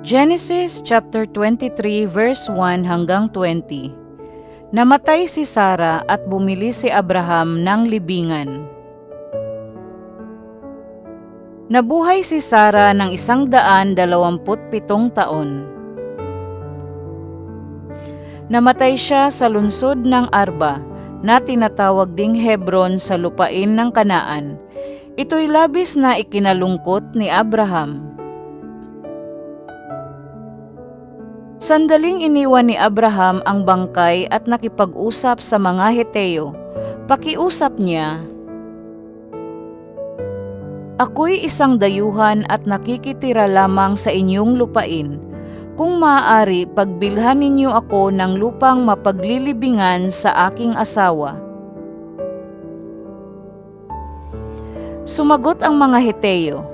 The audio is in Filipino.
Genesis chapter 23 verse 1 hanggang 20. Namatay si Sara at bumili si Abraham ng libingan. Nabuhay si Sara ng 127 taon. Namatay siya sa lungsod ng Arba, na tinatawag ding Hebron sa lupain ng Kanaan. Ito'y labis na ikinalungkot ni Abraham. Sandaling iniwan ni Abraham ang bangkay at nakipag-usap sa mga Heteo. Pakiusap niya, "Ako'y isang dayuhan at nakikitira lamang sa inyong lupain. Kung maaari, pagbilhan ninyo ako ng lupang mapaglilibingan sa aking asawa." Sumagot ang mga Heteo,